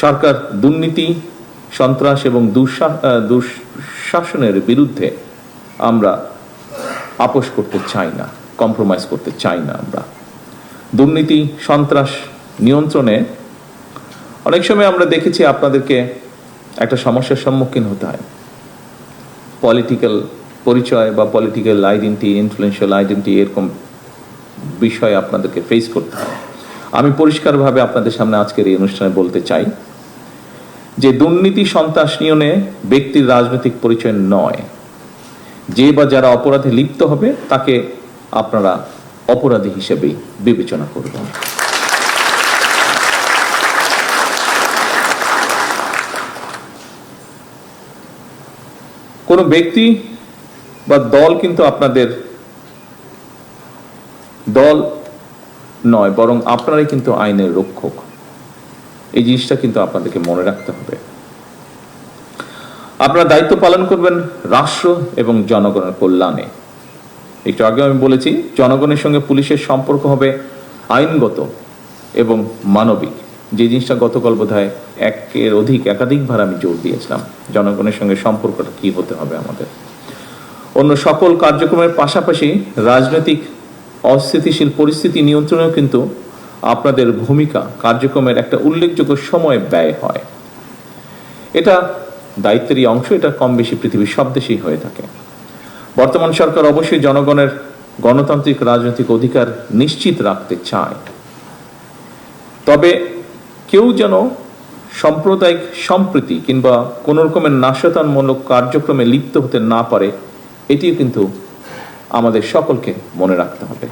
সরকার দুর্নীতি, সন্ত্রাস এবং দুঃশাসনের বিরুদ্ধে আমরা আপোষ করতে চাই না, কম্প্রোমাইজ করতে চাই না। আমরা দুর্নীতি, সন্ত্রাস নিয়ন্ত্রণে অনেক সময় আমরা দেখেছি আপনাদেরকে একটা সমস্যার সম্মুখীন হতে হয়। পলিটিক্যাল পরিচয় বা পলিটিক্যাল আইডেন্টি, ইনফ্লুয়েন্সিয়াল আইডেন্টি, এরকম বিষয় আপনাদেরকে ফেস করতে হয়। আমি পরিষ্কারভাবে আপনাদের সামনে আজকের এই অনুষ্ঠানে বলতে চাই যে দুর্নীতি, সন্ত্রাস নিয়ন্ত্রণে ব্যক্তির রাজনৈতিক পরিচয় নয়। যে বা যারা অপরাধে লিপ্ত হবে তাকে আপনারা অপরাধী হিসেবেই বিবেচনা করবেন। কোন ব্যক্তি বা দল কিন্তু আপনাদের দল নয়, বরং আপনারাই কিন্তু আইনের রক্ষক। এই জিনিসটা কিন্তু আপনাদেরকে মনে রাখতে হবে। আপনারা দায়িত্ব পালন করবেন রাষ্ট্র এবং জনগণের কল্যাণে। একটু আগে আমি বলেছি, জনগণের সঙ্গে পুলিশের সম্পর্ক হবে আইনগত এবং মানবিক। যে জিনিসটা গতকাল বোধহয় একাধিকবার আমি জোর দিয়েছিলাম, জনগণের সঙ্গে সম্পর্কটা কি হতে হবে আমাদের। অন্য সকল কার্যক্রমের পাশাপাশি রাজনৈতিক অস্থিতিশীল পরিস্থিতি নিয়ন্ত্রণেও কিন্তু আপনাদের ভূমিকা, কার্যক্রমের একটা উল্লেখযোগ্য সময় ব্যয় হয়। এটা দায়িত্বেরই অংশ। এটা কম বেশি পৃথিবীর সব দেশেই হয়ে থাকে। বর্তমান সরকার অবশ্যই জনগণের গণতান্ত্রিক রাজনৈতিক অধিকার নিশ্চিত রাখতে চায়, তবে কেউ যেন সাম্প্রদায়িক সম্প্রীতি কিংবা কোন রকমের নাশকতামূলক কার্যক্রমে লিপ্ত হতে না পারে, এটিও কিন্তু আমাদের সকলকে মনে রাখতে হবে।